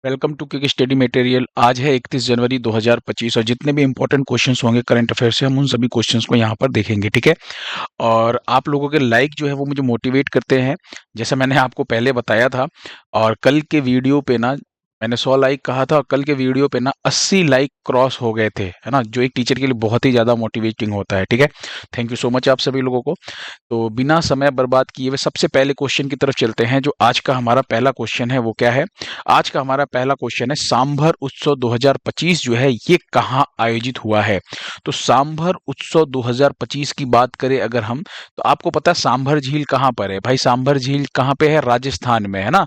Welcome to quick study material. आज है 31 जनवरी 2025 और जितने भी इंपॉर्टेंट क्वेश्चंस होंगे करंट अफेयर से हम उन सभी क्वेश्चंस को यहाँ पर देखेंगे। ठीक है। और आप लोगों के लाइक जो है वो मुझे मोटिवेट करते हैं, जैसा मैंने आपको पहले बताया था। और कल के वीडियो पे ना मैंने 100 लाइक कहा था और कल के वीडियो पे ना 80 लाइक क्रॉस हो गए थे, है ना, जो एक टीचर के लिए बहुत ही ज़्यादा मोटिवेटिंग होता है। ठीक है। थैंक यू सो मच आप सभी लोगों को। तो बिना समय बर्बाद किए हुए सबसे पहले क्वेश्चन की तरफ चलते हैं। जो आज का हमारा पहला क्वेश्चन है वो क्या है? आज का हमारा पहला क्वेश्चन है, सांभर उत्सव 2025 जो है ये कहाँ आयोजित हुआ है? तो सांभर उत्सव 2025 की बात करें अगर हम, तो आपको पता है सांभर झील कहाँ पर है? भाई सांभर झील कहाँ पे है? राजस्थान में, है ना।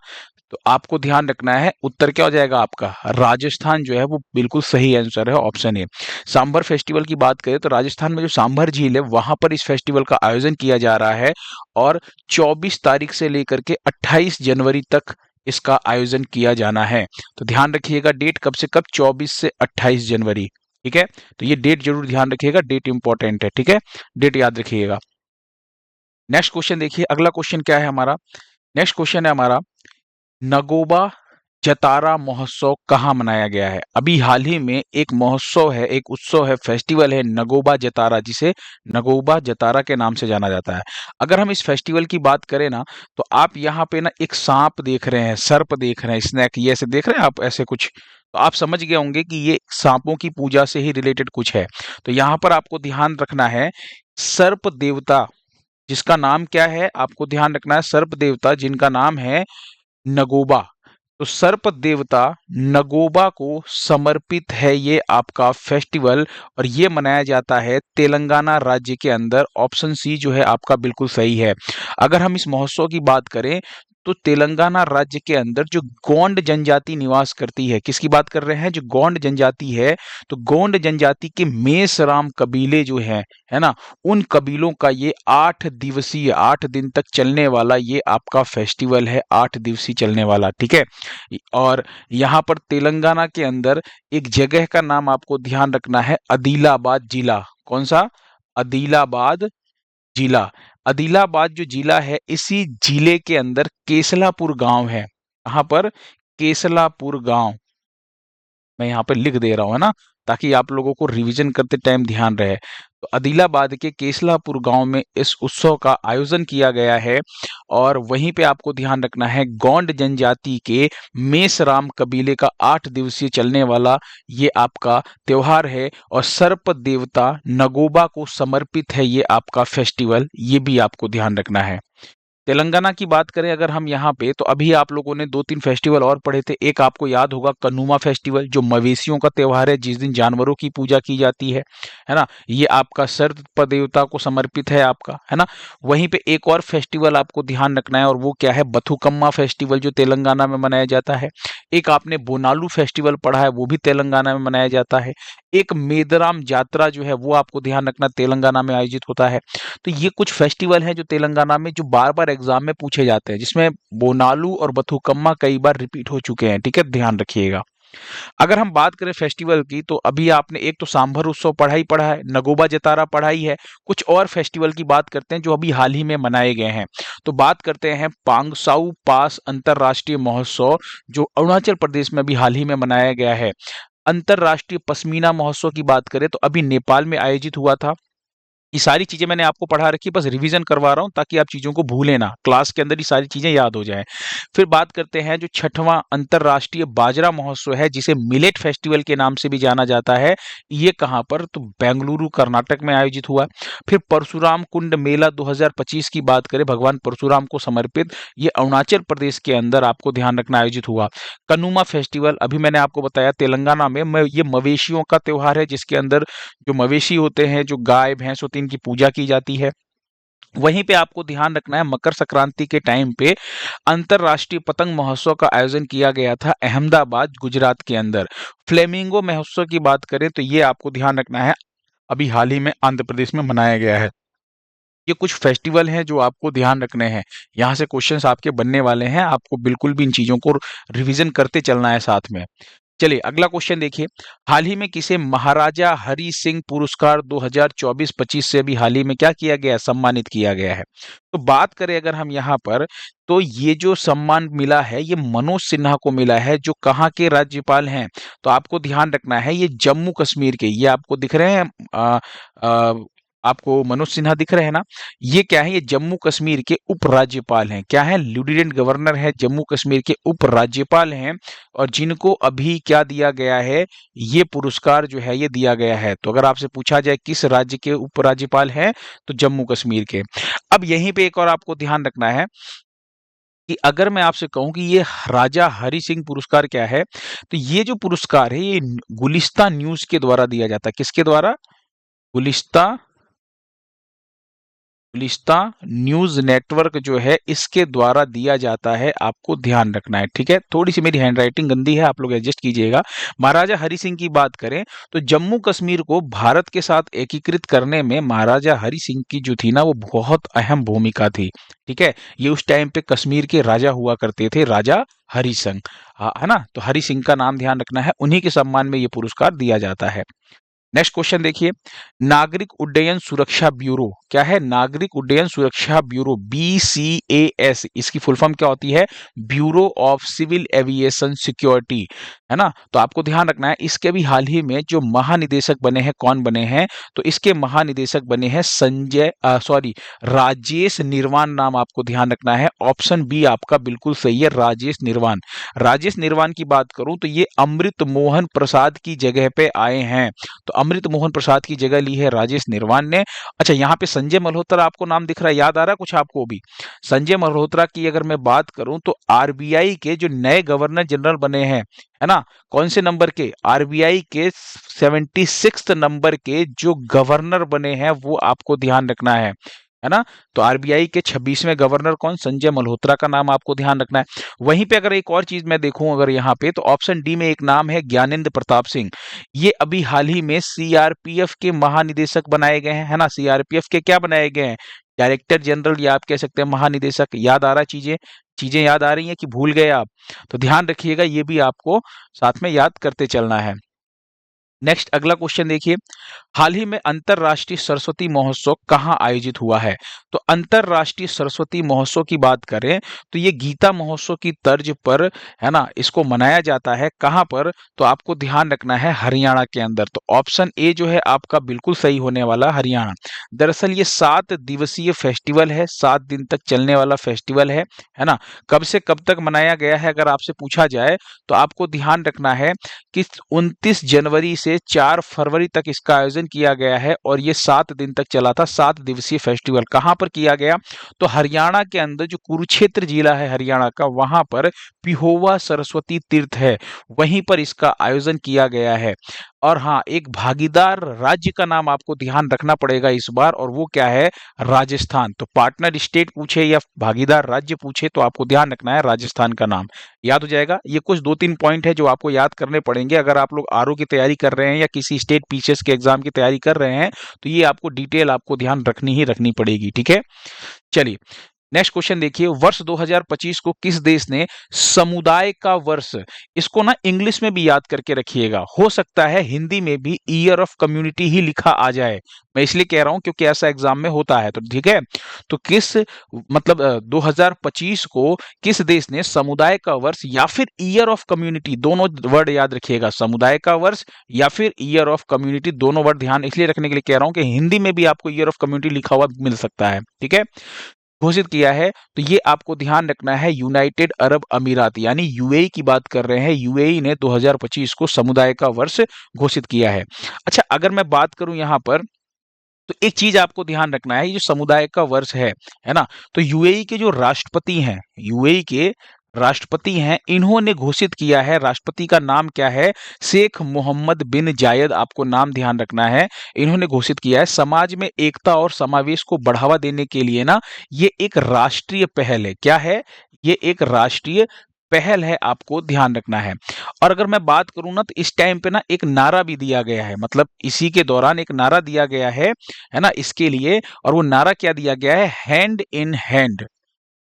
तो आपको ध्यान रखना है, उत्तर क्या हो जाएगा आपका? राजस्थान जो है वो बिल्कुल सही आंसर है, ऑप्शन ए। सांभर फेस्टिवल की बात करें तो राजस्थान में जो सांभर झील है वहां पर इस फेस्टिवल का आयोजन किया जा रहा है और 24 तारीख से लेकर के 28 जनवरी तक इसका आयोजन किया जाना है। तो ध्यान रखिएगा डेट कब से कब, 24 से 28 जनवरी। ठीक है। तो ये डेट जरूर ध्यान रखिएगा, डेट इंपॉर्टेंट है। ठीक है, डेट याद रखिएगा। नेक्स्ट क्वेश्चन देखिए, अगला क्वेश्चन क्या है हमारा? नेक्स्ट क्वेश्चन है हमारा, नगोबा जतारा महोत्सव कहाँ मनाया गया है? अभी हाल ही में एक महोत्सव है, एक उत्सव है, फेस्टिवल है नगोबा जतारा, जिसे नगोबा जतारा के नाम से जाना जाता है। अगर हम इस फेस्टिवल की बात करें ना, तो आप यहाँ पे ना एक सांप देख रहे हैं, सर्प देख रहे हैं, स्नेक, ये ऐसे देख रहे हैं आप, ऐसे कुछ, तो आप समझ गए होंगे कि ये सांपों की पूजा से ही रिलेटेड कुछ है। तो यहाँ पर आपको ध्यान रखना है, सर्प देवता जिसका नाम क्या है, आपको ध्यान रखना है, सर्प देवता जिनका नाम है नगोबा। तो सर्प देवता नगोबा को समर्पित है ये आपका फेस्टिवल और ये मनाया जाता है तेलंगाना राज्य के अंदर। ऑप्शन सी जो है आपका बिल्कुल सही है। अगर हम इस महोत्सव की बात करें तो तेलंगाना राज्य के अंदर जो गोंड जनजाति निवास करती है, किसकी बात कर रहे हैं? जो गोंड जनजाति है, तो गोंड जनजाति के मेसराम कबीले जो हैं, है ना, उन कबीलों का ये 8 दिवसीय, 8 दिन तक चलने वाला ये आपका फेस्टिवल है, 8 दिवसीय चलने वाला। ठीक है। और यहाँ पर तेलंगाना के अंदर एक जगह का नाम आपको ध्यान रखना है, आदिलाबाद जिला। कौन सा? आदिलाबाद जिला। आदिलाबाद जो जिला है, इसी जिले के अंदर केसलापुर गांव है। यहाँ पर केसलापुर गांव, मैं यहाँ पे लिख दे रहा हूँ, है ना, ताकि आप लोगों को रिवीजन करते टाइम ध्यान रहे। तो आदिलाबाद के केसलापुर गांव में इस उत्सव का आयोजन किया गया है और वहीं पे आपको ध्यान रखना है, गोंड जनजाति के मेसराम कबीले का 8 दिवसीय चलने वाला ये आपका त्योहार है और सर्प देवता नगोबा को समर्पित है ये आपका फेस्टिवल, ये भी आपको ध्यान रखना है। तेलंगाना की बात करें अगर हम यहाँ पे, तो अभी आप लोगों ने 2-3 फेस्टिवल और पढ़े थे। एक आपको याद होगा कन्नुमा फेस्टिवल, जो मवेशियों का त्योहार है, जिस दिन जानवरों की पूजा की जाती है ना। ये आपका सर्प देवता को समर्पित है आपका, है ना। वहीं पे एक और फेस्टिवल आपको ध्यान रखना है और वो क्या है? बथुकम्मा फेस्टिवल, जो तेलंगाना में मनाया जाता है। एक आपने बोनालू फेस्टिवल पढ़ा है, वो भी तेलंगाना में मनाया जाता है। एक मेदराम यात्रा जो है वो आपको ध्यान रखना तेलंगाना में आयोजित होता है। तो ये कुछ फेस्टिवल हैं जो तेलंगाना में, जो बार बार एग्जाम में पूछे जाते हैं, जिसमें बोनालू और बथुकम्मा कई बार रिपीट हो चुके हैं। ठीक है, ध्यान रखिएगा। अगर हम बात करें फेस्टिवल की, तो अभी आपने एक तो सांभर उत्सव पढ़ा ही पढ़ा है, नगोबा जतारा पढ़ा ही है। कुछ और फेस्टिवल की बात करते हैं जो अभी हाल ही में मनाए गए हैं। तो बात करते हैं पांगसाऊ पास अंतरराष्ट्रीय महोत्सव, जो अरुणाचल प्रदेश में अभी हाल ही में मनाया गया है। अंतरराष्ट्रीय पश्मीना महोत्सव की बात करें तो अभी नेपाल में आयोजित हुआ था। ये सारी चीजें मैंने आपको पढ़ा रखी है, बस रिवीजन करवा रहा हूं ताकि आप चीजों को भूलें ना, क्लास के अंदर ये सारी चीजें याद हो जाएं। फिर बात करते हैं जो 6वां अंतरराष्ट्रीय बाजरा महोत्सव है, जिसे मिलेट फेस्टिवल के नाम से भी जाना जाता है। ये कहां पर? तो बेंगलुरु कर्नाटक में आयोजित हुआ। फिर परशुराम कुंड मेला 2025 की बात करें, भगवान परशुराम को समर्पित, ये अरुणाचल प्रदेश के अंदर आपको ध्यान रखना आयोजित हुआ। कनुमा फेस्टिवल अभी मैंने आपको बताया तेलंगाना में, ये मवेशियों का त्योहार है, जिसके अंदर जो मवेशी होते हैं, जो गाय भैंस होती है, इनकी पूजा की जाती है। वहीं पे आपको ध्यान रखना है, मकर संक्रांति के टाइम पे अंतरराष्ट्रीय पतंग महोत्सव का आयोजन किया गया था अहमदाबाद, गुजरात के अंदर। फ्लेमिंगो महोत्सव की बात करें तो ये आपको ध्यान रखना है, अभी हाल ही में आंध्र प्रदेश में मनाया गया है। ये कुछ फेस्टिवल हैं जो आपको ध्यान रखने हैं। यहाँ से क्वेश्चंस आपके बनने वाले हैं, आपको बिल्कुल भी इन चीजों को रिवीजन करते चलना है साथ में। चलिए अगला क्वेश्चन देखिए, हाल ही में किसे महाराजा हरि सिंह पुरस्कार 2024-25 से अभी हाल ही में क्या किया गया है, सम्मानित किया गया है। तो बात करें अगर हम यहाँ पर, तो ये जो सम्मान मिला है ये मनोज सिन्हा को मिला है, जो कहाँ के राज्यपाल हैं, तो आपको ध्यान रखना है ये जम्मू कश्मीर के, ये आपको दिख रहे हैं आ, आपको मनोज सिन्हा दिख रहे हैं ना, ये क्या है, ये जम्मू कश्मीर के उपराज्यपाल हैं, क्या है, लेफ्टिनेंट गवर्नर है, जम्मू कश्मीर के उपराज्यपाल हैं, और जिनको अभी क्या दिया गया है, ये पुरस्कार जो है ये दिया गया है। तो अगर आपसे पूछा जाए किस राज्य के उपराज्यपाल हैं, तो जम्मू कश्मीर के। अब यहीं पे एक और आपको ध्यान रखना है कि अगर मैं आपसे कहूं कि ये राजा हरि सिंह पुरस्कार क्या है, तो ये जो पुरस्कार है ये गुलिस्ता न्यूज के द्वारा दिया जाता है। किसके द्वारा? गुलिस्ता गुलिस्ता न्यूज नेटवर्क जो है इसके द्वारा दिया जाता है, आपको ध्यान रखना है, ठीक है। थोड़ी सी मेरी हैंडराइटिंग गंदी है, आप लोग एडजस्ट कीजिएगा। महाराजा हरि सिंह की बात करें तो जम्मू कश्मीर को भारत के साथ एकीकृत करने में महाराजा हरि सिंह की जो थी ना वो बहुत अहम भूमिका थी, ठीक है। ये उस टाइम पे कश्मीर के राजा हुआ करते थे, राजा हरि सिंह, है ना। तो हरि सिंह का नाम ध्यान रखना है, उन्हीं के सम्मान में ये पुरस्कार दिया जाता है। नेक्स्ट क्वेश्चन देखिए, नागरिक उड्डयन सुरक्षा ब्यूरो क्या है? नागरिक उड्डयन सुरक्षा ब्यूरो, BCAS, इसकी फुल फॉर्म क्या होती है? Bureau of civil aviation security, है ना। तो आपको ध्यान रखना है, इसके भी हाल ही में जो महानिदेशक बने हैं, कौन बने हैं? तो इसके महानिदेशक बने हैं राजेश निर्वाण, नाम आपको ध्यान रखना है। ऑप्शन बी आपका बिल्कुल सही है, राजेश निर्वाण। राजेश निर्वाण की बात करूं तो ये अमृत मोहन प्रसाद की जगह पे आए हैं, तो अमृत मोहन प्रसाद की जगह ली है राजेश निर्वाण ने। अच्छा, यहाँ पे संजय मल्होत्रा आपको नाम दिख रहा है, याद आ रहा है कुछ आपको भी? संजय मल्होत्रा की अगर मैं बात करूं तो आरबीआई के जो नए गवर्नर जनरल बने हैं, है ना, कौन से नंबर के? आरबीआई के 76 नंबर के जो गवर्नर बने हैं वो आपको ध्यान रखना है ना। तो आरबीआई के 26वें गवर्नर कौन? संजय मल्होत्रा का नाम आपको ध्यान रखना है। वहीं पे अगर एक और चीज मैं देखूं अगर यहाँ पे, तो ऑप्शन डी में एक नाम है ज्ञानेंद्र प्रताप सिंह। ये अभी हाल ही में सीआरपीएफ के महानिदेशक बनाए गए हैं, है ना। सीआरपीएफ के क्या बनाए गए हैं? डायरेक्टर जनरल, या आप कह सकते हैं महानिदेशक। याद आ रहा है चीजें? चीजें याद आ रही हैं कि भूल गए आप? तो ध्यान रखिएगा, ये भी आपको साथ में याद करते चलना है। नेक्स्ट अगला क्वेश्चन देखिए, हाल ही में अंतरराष्ट्रीय सरस्वती महोत्सव कहाँ आयोजित हुआ है? तो अंतरराष्ट्रीय सरस्वती महोत्सव की बात करें तो ये गीता महोत्सव की तर्ज पर, है ना, इसको मनाया जाता है। कहाँ पर? तो आपको ध्यान रखना है हरियाणा के अंदर। तो ऑप्शन ए जो है आपका बिल्कुल सही होने वाला, हरियाणा। दरअसल ये 7 दिवसीय फेस्टिवल है, 7 दिन तक चलने वाला फेस्टिवल है ना। कब से कब तक मनाया गया है अगर आपसे पूछा जाए तो आपको ध्यान रखना है कि 29 जनवरी से 4 फरवरी तक इसका आयोजन किया गया है, और ये 7 दिन तक चला था, 7 दिवसीय फेस्टिवल। कहां पर किया गया? तो हरियाणा के अंदर जो कुरुक्षेत्र जिला है हरियाणा का, वहां पर पिहोवा सरस्वती तीर्थ है, वहीं पर इसका आयोजन किया गया है। और हाँ, एक भागीदार राज्य का नाम आपको ध्यान रखना पड़ेगा इस बार, और वो क्या है? राजस्थान। तो पार्टनर स्टेट पूछे या भागीदार राज्य पूछे तो आपको ध्यान रखना है राजस्थान का नाम, याद हो जाएगा। ये कुछ 2-3 पॉइंट है जो आपको याद करने पड़ेंगे अगर आप लोग आरओ की तैयारी कर रहे हैं या किसी स्टेट पीसीएस के एग्जाम की तैयारी कर रहे हैं, तो ये आपको डिटेल आपको ध्यान रखनी ही रखनी पड़ेगी, ठीक है। चलिए नेक्स्ट क्वेश्चन देखिए, वर्ष 2025 को किस देश ने समुदाय का वर्ष, इसको ना इंग्लिश में भी याद करके रखिएगा, हो सकता है हिंदी में भी ईयर ऑफ कम्युनिटी ही लिखा आ जाए, मैं इसलिए कह रहा हूं क्योंकि ऐसा एग्जाम में होता है। तो ठीक है, तो किस, मतलब 2025 को किस देश ने समुदाय का वर्ष या फिर ईयर ऑफ कम्युनिटी, दोनों वर्ड याद रखिएगा, समुदाय का वर्ष या फिर ईयर ऑफ कम्युनिटी, दोनों वर्ड ध्यान इसलिए रखने के लिए कह रहा हूं कि हिंदी में भी आपको ईयर ऑफ कम्युनिटी लिखा हुआ मिल सकता है, ठीक है, घोषित किया है। तो ये आपको ध्यान रखना है, यूनाइटेड अरब अमीरात यानी यूएई की बात कर रहे हैं, यूएई ने 2025 को समुदाय का वर्ष घोषित किया है। अच्छा, अगर मैं बात करूं यहाँ पर, तो एक चीज आपको ध्यान रखना है, ये जो समुदाय का वर्ष है ना, तो यूएई के जो राष्ट्रपति हैं, यूएई के राष्ट्रपति हैं, इन्होंने घोषित किया है। राष्ट्रपति का नाम क्या है? शेख मोहम्मद बिन जायद, आपको नाम ध्यान रखना है। इन्होंने घोषित किया है, समाज में एकता और समावेश को बढ़ावा देने के लिए ना ये एक राष्ट्रीय पहल है। क्या है? ये एक राष्ट्रीय पहल है, आपको ध्यान रखना है। और अगर मैं बात करूं ना, तो इस टाइम पे ना एक नारा भी दिया गया है, मतलब इसी के दौरान एक नारा दिया गया है ना, इसके लिए। और वो नारा क्या दिया गया है? Hand in hand,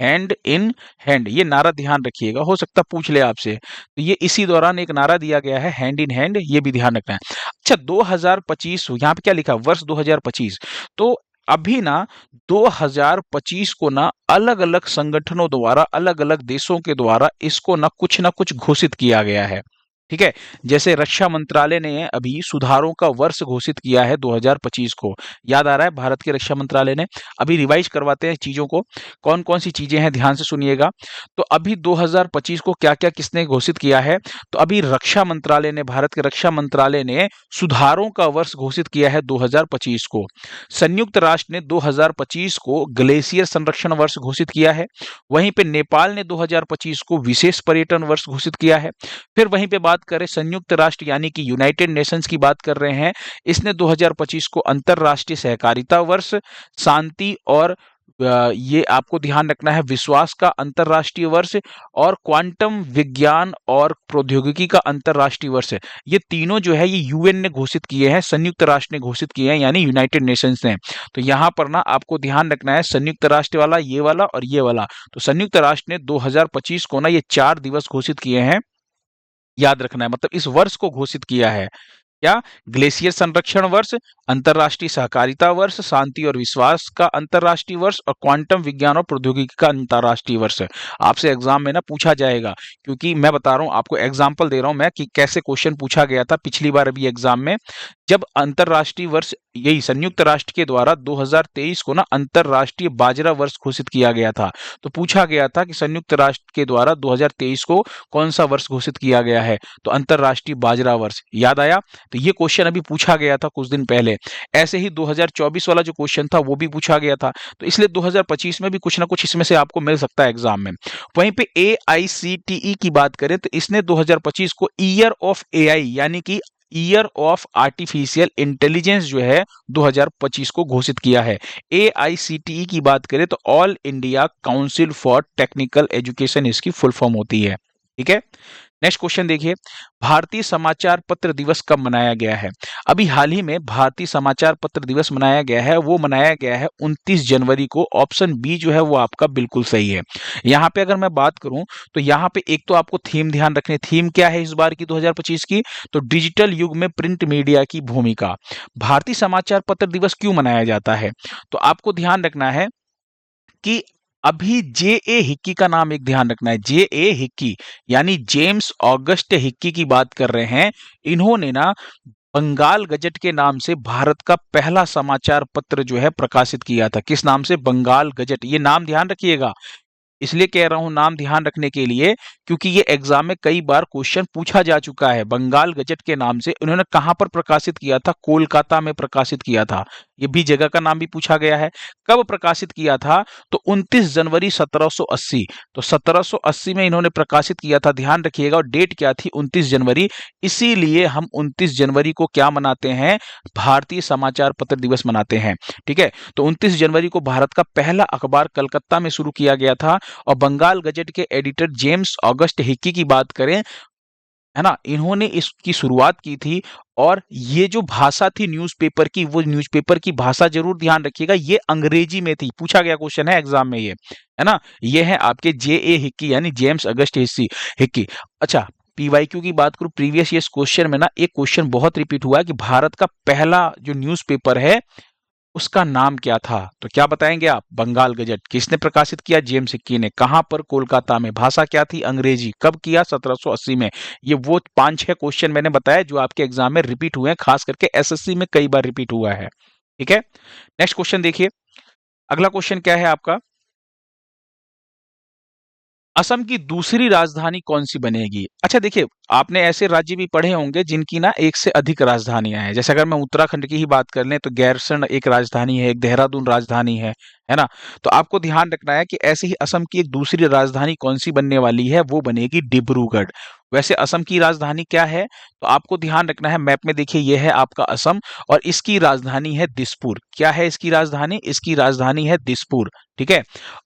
hand in hand, ये नारा ध्यान रखिएगा, हो सकता है पूछ ले आपसे, तो ये इसी दौरान एक नारा दिया गया है, हैंड इन हैंड, ये भी ध्यान रखना है। अच्छा, 2025 यहाँ पे क्या लिखा, वर्ष 2025, तो अभी ना 2025 को ना अलग अलग संगठनों द्वारा, अलग अलग देशों के द्वारा इसको ना कुछ घोषित किया गया है, ठीक है। जैसे रक्षा मंत्रालय ने अभी सुधारों का वर्ष घोषित किया है 2025 को, याद आ रहा है, भारत के रक्षा मंत्रालय ने। अभी रिवाइज करवाते हैं चीजों को, कौन कौन सी चीजें हैं, ध्यान से सुनिएगा। तो अभी 2025 को क्या क्या किसने घोषित किया है, तो अभी रक्षा मंत्रालय ने, भारत के रक्षा मंत्रालय ने सुधारों का वर्ष घोषित किया है 2025 को। संयुक्त राष्ट्र ने 2025 को ग्लेशियर संरक्षण वर्ष घोषित किया है। वहीं पे नेपाल ने 2025 को विशेष पर्यटन वर्ष घोषित किया है। फिर वहीं पे बात करें संयुक्त राष्ट्र यानी कि यूनाइटेड नेशंस की बात कर रहे हैं, इसने 2025 को अंतरराष्ट्रीय सहकारिता वर्ष, शांति और ये आपको ध्यान रखना है विश्वास का अंतरराष्ट्रीय वर्ष, और क्वांटम विज्ञान और प्रौद्योगिकी का अंतरराष्ट्रीय वर्ष है। ये तीनों जो है ये यूएन ने घोषित किए हैं, संयुक्त राष्ट्र ने घोषित किए हैं, यानी यूनाइटेड नेशंस ने। तो यहाँ पर ना आपको ध्यान रखना है संयुक्त राष्ट्र वाला, ये वाला और ये वाला। तो संयुक्त राष्ट्र ने 2025 को ना ये 4 दिवस घोषित किए हैं, याद रखना है, मतलब इस वर्ष को घोषित किया है। क्या? ग्लेशियर संरक्षण वर्ष, अंतरराष्ट्रीय सहकारिता वर्ष, शांति और विश्वास का अंतरराष्ट्रीय वर्ष, और क्वांटम विज्ञान और प्रौद्योगिकी का अंतरराष्ट्रीय वर्ष। आपसे एग्जाम में ना पूछा जाएगा, क्योंकि मैं बता रहा हूं आपको, एग्जाम्पल दे रहा हूं मैं कि कैसे क्वेश्चन पूछा गया था पिछली बार अभी एग्जाम में, जब अंतरराष्ट्रीय वर्ष यही संयुक्त राष्ट्र के द्वारा 2023 को ना अंतरराष्ट्रीय बाजरा वर्ष घोषित किया गया था। तो पूछा गया था कि संयुक्त राष्ट्र के द्वारा 2023 को कौन सा वर्ष घोषित किया गया है, तो अंतरराष्ट्रीय बाजरा वर्ष। याद आया? तो ये क्वेश्चन अभी पूछा गया था कुछ दिन पहले। ऐसे ही 2024 वाला जो क्वेश्चन था वो भी पूछा गया था, तो इसलिए 2025 में भी कुछ ना कुछ इसमें से आपको मिल सकता है एग्जाम में। वहीं पे AICTE की बात करें तो इसने 2025 को ईयर ऑफ AI यानी कि ईयर ऑफ आर्टिफिशियल इंटेलिजेंस जो है 2025 को घोषित किया है। AICTE की बात करें तो all India council for technical education इसकी फुल फॉर्म होती है, ठीक है। नेक्स्ट क्वेश्चन देखिए, भारतीय समाचार पत्र दिवस कब मनाया गया है? अभी हाल ही में भारतीय समाचार पत्र दिवस मनाया गया है, वो मनाया गया है 29 जनवरी को। ऑप्शन बी जो है वो आपका बिल्कुल सही है। यहाँ पे अगर मैं बात करूं तो यहाँ पे एक तो आपको थीम ध्यान रखने, थीम क्या है इस बार की 2025 की, तो डिजिटल युग में प्रिंट मीडिया की भूमिका। भारतीय समाचार पत्र दिवस क्यों मनाया जाता है, तो आपको ध्यान रखना है कि अभी J.A. हिक्की का नाम एक ध्यान रखना है, J.A. हिक्की यानी जेम्स ऑगस्ट हिक्की की बात कर रहे हैं। इन्होंने ना बंगाल गजट के नाम से भारत का पहला समाचार पत्र जो है प्रकाशित किया था। किस नाम से? बंगाल गजट। ये नाम ध्यान रखिएगा, इसलिए कह रहा हूं नाम ध्यान रखने के लिए, क्योंकि ये एग्जाम में कई बार क्वेश्चन पूछा जा चुका है। बंगाल गजट के नाम से इन्होंने कहां पर प्रकाशित किया था? कोलकाता में प्रकाशित किया था। ये भी जगह का नाम भी पूछा गया है। कब प्रकाशित किया था? तो 29 जनवरी 1780। तो 1780 में इन्होंने प्रकाशित किया था, ध्यान रखिएगा। और डेट क्या थी? 29 जनवरी। इसीलिए हम 29 जनवरी को क्या मनाते हैं? भारतीय समाचार पत्र दिवस मनाते हैं, ठीक है। तो 29 जनवरी को भारत का पहला अखबार कलकत्ता में शुरू किया गया था। और बंगाल गजट के एडिटर जेम्स ऑगस्ट हिक्की की बात करें, है ना, इन्होंने इसकी शुरुआत की थी। और ये जो भाषा थी न्यूज़पेपर की, वो न्यूज़पेपर की भाषा जरूर ध्यान रखिएगा, ये अंग्रेजी में थी। पूछा गया क्वेश्चन है एग्जाम में ये, है ना। ये है आपके J.A. हिक्की यानी जेम्स ऑगस्ट हिक्की। अच्छा, PYQ की बात करूं, प्रीवियस ईयर क्वेश्चन में ना एक क्वेश्चन बहुत रिपीट हुआ है कि भारत का पहला जो न्यूज़पेपर है उसका नाम क्या था? तो क्या बताएंगे आप? बंगाल गजट। किसने प्रकाशित किया? जेम्स हिक्की ने। कहां पर? कोलकाता में। भाषा क्या थी? अंग्रेजी। कब किया? 1780 में। ये वो 5-6 क्वेश्चन मैंने बताया जो आपके एग्जाम में रिपीट हुए हैं, खास करके SSC में कई बार रिपीट हुआ है, ठीक है। नेक्स्ट क्वेश्चन देखिए, अगला क्वेश्चन क्या है आपका, असम की दूसरी राजधानी कौन सी बनेगी? अच्छा देखिए, आपने ऐसे राज्य भी पढ़े होंगे जिनकी ना एक से अधिक राजधानियां हैं। जैसे अगर मैं उत्तराखंड की ही बात कर लें तो गैरसैंण एक राजधानी है, एक देहरादून राजधानी है ना। तो आपको ध्यान रखना है कि ऐसे ही असम की एक दूसरी राजधानी कौन सी बनने वाली है, वो बनेगी डिब्रूगढ़। वैसे असम की राजधानी क्या है, तो आपको ध्यान रखना है, मैप में देखिए ये है आपका असम, और इसकी राजधानी है दिसपुर। क्या है इसकी राजधानी? इसकी राजधानी है दिसपुर, ठीक है।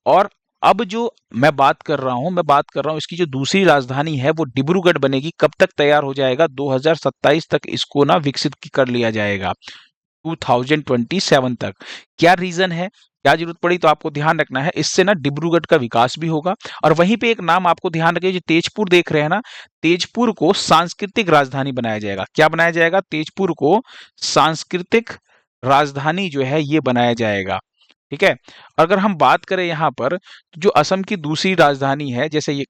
और अब जो मैं बात कर रहा हूं इसकी जो दूसरी राजधानी है वो डिब्रूगढ़ बनेगी। कब तक तैयार हो जाएगा? 2027 तक इसको ना विकसित कर लिया जाएगा। 2027 तक। क्या रीजन है, क्या जरूरत पड़ी, तो आपको ध्यान रखना है, इससे ना डिब्रूगढ़ का विकास भी होगा। और वहीं पे एक नाम आपको ध्यान रखिए, जो तेजपुर देख रहे हैं ना, तेजपुर को सांस्कृतिक राजधानी बनाया जाएगा। क्या बनाया जाएगा? तेजपुर को सांस्कृतिक राजधानी जो है ये बनाया जाएगा। ठीक है। अगर हम बात करें यहाँ पर, तो जो असम की दूसरी राजधानी है, जैसे ये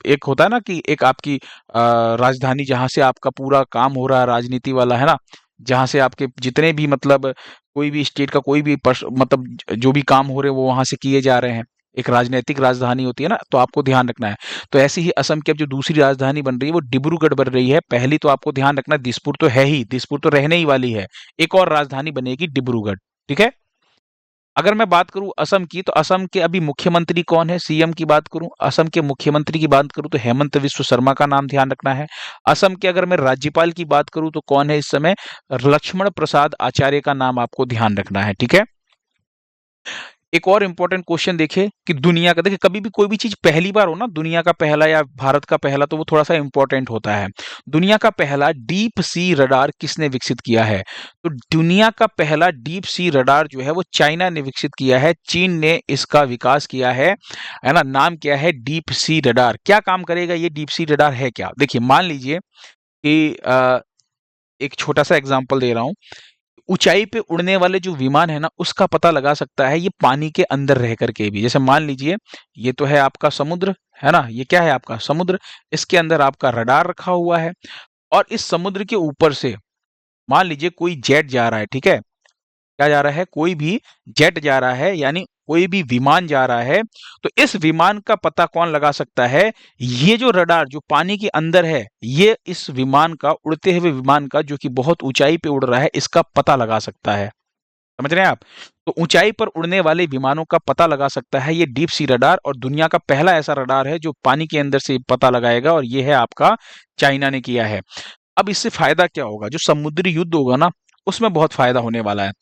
एक होता है ना कि एक आपकी राजधानी जहां से आपका पूरा काम हो रहा है, राजनीति वाला, है ना, जहां से आपके जितने भी मतलब कोई भी स्टेट का कोई भी मतलब जो भी काम हो रहे हैं वो वहां से किए जा रहे हैं, एक राजनीतिक राजधानी होती है ना, तो आपको ध्यान रखना है। तो ऐसी ही असम की अब जो दूसरी राजधानी बन रही है वो डिब्रूगढ़ बन रही है। पहली तो आपको ध्यान रखना, दिसपुर तो है ही, दिसपुर तो रहने ही वाली है, एक और राजधानी बनेगी डिब्रूगढ़। ठीक है। अगर मैं बात करूं असम की, तो असम के अभी मुख्यमंत्री कौन है, सीएम की बात करूं, असम के मुख्यमंत्री की बात करूं तो हेमंत विश्व शर्मा का नाम ध्यान रखना है। असम के अगर मैं राज्यपाल की बात करूं तो कौन है इस समय, लक्ष्मण प्रसाद आचार्य का नाम आपको ध्यान रखना है। ठीक है। एक और इंपॉर्टेंट क्वेश्चन देखिए कि दुनिया का, देखिए कभी भी कोई भी चीज पहली बार हो ना, दुनिया का पहला या भारत का पहला, तो वो थोड़ा सा इंपॉर्टेंट होता है। दुनिया का पहला डीप सी रडार किसने विकसित किया है? तो दुनिया का पहला डीप सी रडार जो है वो चाइना ने विकसित किया है, चीन ने इसका विकास किया है ना। नाम क्या है? Deep sea radar. क्या काम करेगा ये डीप सी रडार, है क्या? देखिए मान लीजिए कि एक छोटा सा एग्जांपल दे रहा हूं, ऊंचाई पे उड़ने वाले जो विमान है ना, उसका पता लगा सकता है ये पानी के अंदर रह करके भी। जैसे मान लीजिए ये तो है आपका समुद्र, है ना, ये क्या है आपका समुद्र, इसके अंदर आपका रडार रखा हुआ है, और इस समुद्र के ऊपर से मान लीजिए कोई जेट जा रहा है। ठीक है। क्या जा रहा है? कोई भी जेट जा रहा है, यानी कोई भी विमान जा रहा है, तो इस विमान का पता कौन लगा सकता है? ये जो रडार जो पानी के अंदर है, ये इस विमान का, उड़ते हुए विमान का जो कि बहुत ऊंचाई पे उड़ रहा है, इसका पता लगा सकता है। समझ रहे हैं आप? तो ऊंचाई पर उड़ने वाले विमानों का पता लगा सकता है ये डीप सी रडार, और दुनिया का पहला ऐसा रडार है जो पानी के अंदर से पता लगाएगा, और ये है आपका चाइना ने किया है। अब इससे फायदा क्या होगा? जो समुद्री युद्ध होगा ना, उसमें बहुत फायदा होने वाला है।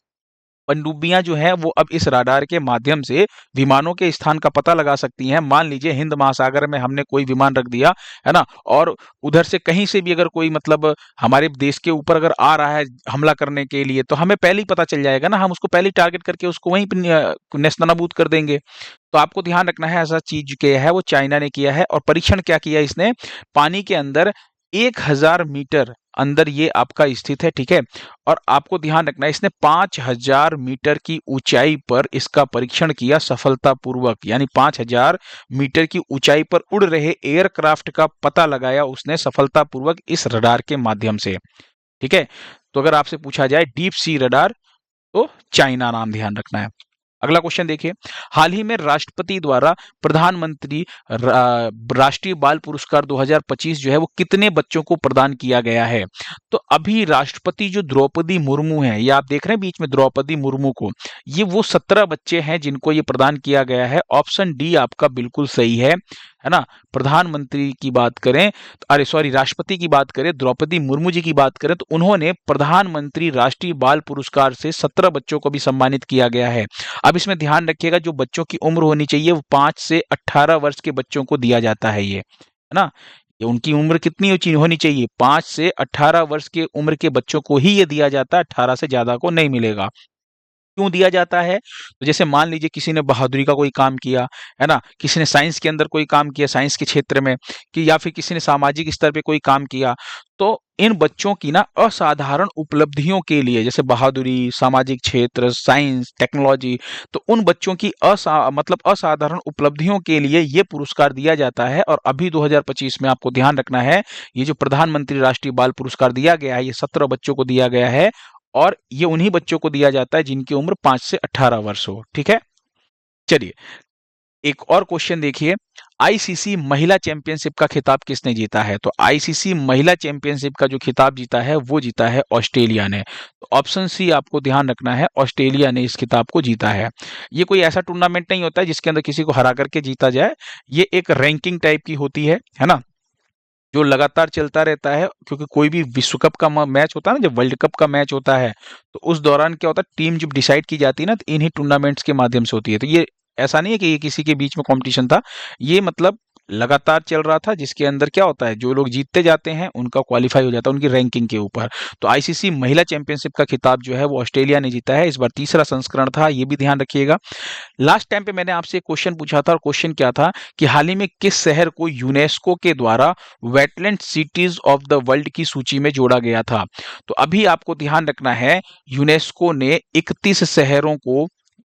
पनडुब्बियां जो हैं वो अब इस राडार के माध्यम से विमानों के स्थान का पता लगा सकती हैं। मान लीजिए हिंद महासागर में हमने कोई विमान रख दिया, है ना, और उधर से कहीं से भी अगर कोई मतलब हमारे देश के ऊपर अगर आ रहा है हमला करने के लिए, तो हमें पहले ही पता चल जाएगा ना, हम उसको पहले ही टारगेट करके उसको वहीं पे नेस्तनाबूद कर देंगे। तो आपको ध्यान रखना है, ऐसा चीज किया है वो चाइना ने किया है। और परीक्षण क्या किया इसने? पानी के अंदर 1000 मीटर अंदर ये आपका स्थित है। ठीक है। और आपको ध्यान रखना है, इसने 5000 मीटर की ऊंचाई पर इसका परीक्षण किया सफलतापूर्वक, यानी 5000 मीटर की ऊंचाई पर उड़ रहे एयरक्राफ्ट का पता लगाया उसने सफलतापूर्वक इस रडार के माध्यम से। ठीक है। तो अगर आपसे पूछा जाए डीप सी रडार, तो चाइना नाम ध्यान रखना है। अगला क्वेश्चन देखिए, हाल ही में राष्ट्रपति द्वारा प्रधानमंत्री राष्ट्रीय बाल पुरस्कार 2025 जो है वो कितने बच्चों को प्रदान किया गया है? तो अभी राष्ट्रपति जो द्रौपदी मुर्मू हैं, ये आप देख रहे हैं बीच में द्रौपदी मुर्मू को, ये वो 17 बच्चे हैं जिनको ये प्रदान किया गया है। ऑप्शन डी आपका बिल्कुल सही है ना। प्रधानमंत्री की बात करें, अरे सॉरी, राष्ट्रपति की बात करें, द्रौपदी मुर्मू जी की बात करें, तो उन्होंने प्रधानमंत्री राष्ट्रीय बाल पुरस्कार से 17 बच्चों को भी सम्मानित किया गया है। अब इसमें ध्यान रखिएगा, जो बच्चों की उम्र होनी चाहिए वो 5 से 18 वर्ष के बच्चों को दिया जाता है ये, है ना। ये उनकी उम्र कितनी होनी चाहिए? 5 से 18 वर्ष के उम्र के बच्चों को ही ये दिया जाता है, 18 से ज्यादा को नहीं मिलेगा। क्यों दिया जाता है? तो जैसे मान लीजिए किसी ने बहादुरी का कोई काम किया, है ना, किसी ने साइंस के अंदर कोई काम किया, साइंस के क्षेत्र में, कि या फिर किसी ने सामाजिक स्तर पे कोई काम किया, तो इन बच्चों की ना असाधारण उपलब्धियों के लिए, जैसे बहादुरी, सामाजिक क्षेत्र, साइंस, टेक्नोलॉजी, तो उन बच्चों की मतलब असाधारण उपलब्धियों के लिए ये पुरस्कार दिया जाता है। और अभी 2025 में आपको ध्यान रखना है, ये जो प्रधानमंत्री राष्ट्रीय बाल पुरस्कार दिया गया है, ये 17 बच्चों को दिया गया है, और ये उन्हीं बच्चों को दिया जाता है जिनकी उम्र 5 से 18 वर्ष हो। ठीक है। चलिए एक और क्वेश्चन देखिए, आईसीसी महिला चैंपियनशिप का खिताब किसने जीता है? तो आईसीसी महिला चैंपियनशिप का जो खिताब जीता है वो जीता है ऑस्ट्रेलिया ने। तो ऑप्शन सी आपको ध्यान रखना है, ऑस्ट्रेलिया ने इस खिताब को जीता है। ये कोई ऐसा टूर्नामेंट नहीं होता है जिसके अंदर किसी को हरा करके जीता जाए, ये एक रैंकिंग टाइप की होती है ना, जो लगातार चलता रहता है। क्योंकि कोई भी विश्व कप का मैच होता है ना, जब वर्ल्ड कप का मैच होता है, तो उस दौरान क्या होता है, टीम जब डिसाइड की जाती है ना, तो इन्हीं टूर्नामेंट्स के माध्यम से होती है। तो ये ऐसा नहीं है कि ये किसी के बीच में कंपटीशन था, ये मतलब लगातार चल रहा था, जिसके अंदर क्या होता है, जो लोग जीतते जाते हैं उनका क्वालिफाई हो जाता है उनकी रैंकिंग के ऊपर। तो आईसीसी महिला चैंपियनशिप का खिताब जो है वो ऑस्ट्रेलिया ने जीता है, इस बार तीसरा संस्करण था, ये भी ध्यान रखिएगा। लास्ट टाइम पे मैंने आपसे एक क्वेश्चन पूछा था और क्वेश्चन क्या था कि हाल ही में किस शहर को यूनेस्को के द्वारा wetland cities of the world की सूची में जोड़ा गया था। तो अभी आपको ध्यान रखना है, यूनेस्को ने 31 शहरों को,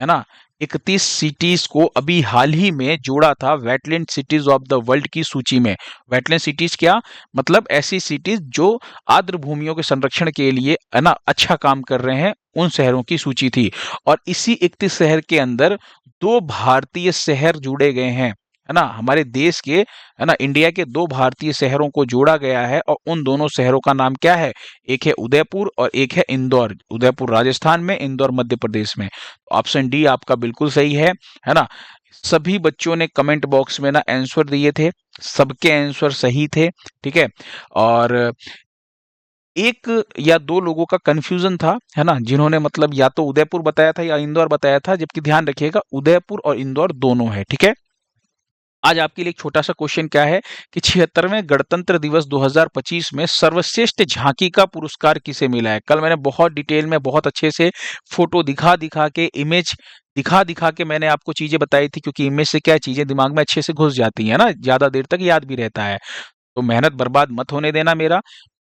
है ना, 31 सिटीज को अभी हाल ही में जोड़ा था wetland cities of the world की सूची में। वेटलैंड सिटीज क्या मतलब, ऐसी सिटीज जो आर्द्र भूमियों के संरक्षण के लिए, है ना, अच्छा काम कर रहे हैं, उन शहरों की सूची थी। और इसी 31 शहर के अंदर दो भारतीय शहर जुड़े गए हैं, है ना, हमारे देश के, है ना, इंडिया के दो भारतीय शहरों को जोड़ा गया है। और उन दोनों शहरों का नाम क्या है, एक है उदयपुर और एक है इंदौर। उदयपुर राजस्थान में, इंदौर मध्य प्रदेश में। ऑप्शन डी आपका बिल्कुल सही है ना। सभी बच्चों ने कमेंट बॉक्स में ना आंसर दिए थे, सबके आंसर सही थे, ठीक है। और एक या दो लोगों का कंफ्यूजन था, है ना, जिन्होंने मतलब या तो उदयपुर बताया था या इंदौर बताया था, जबकि ध्यान रखिएगा उदयपुर और इंदौर दोनों है, ठीक है। आज आपके लिए एक छोटा सा क्वेश्चन क्या है कि 76वें गणतंत्र दिवस 2025 में सर्वश्रेष्ठ झांकी का पुरस्कार किसे मिला है। कल मैंने बहुत डिटेल में, बहुत अच्छे से फोटो दिखा दिखा के, इमेज दिखा दिखा के मैंने आपको चीजें बताई थी, क्योंकि इमेज से क्या चीजें दिमाग में अच्छे से घुस जाती है ना, ज्यादा देर तक याद भी रहता है। तो मेहनत बर्बाद मत होने देना, मेरा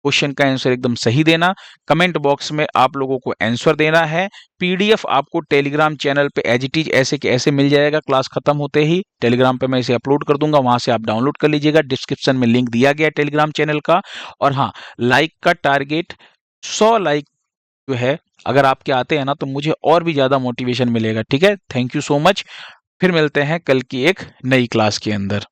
क्वेश्चन का आंसर एकदम सही देना। कमेंट बॉक्स में आप लोगों को आंसर देना है। पीडीएफ आपको टेलीग्राम चैनल पे एज इट इज ऐसे के ऐसे मिल जाएगा, क्लास खत्म होते ही टेलीग्राम पे मैं इसे अपलोड कर दूंगा, वहां से आप डाउनलोड कर लीजिएगा। डिस्क्रिप्शन में लिंक दिया गया है टेलीग्राम चैनल का। और हाँ, लाइक का टारगेट 100 लाइक जो है, अगर आपके आते हैं ना, तो मुझे और भी ज्यादा मोटिवेशन मिलेगा, ठीक है। Thank you so much. फिर मिलते हैं कल की एक नई क्लास के अंदर।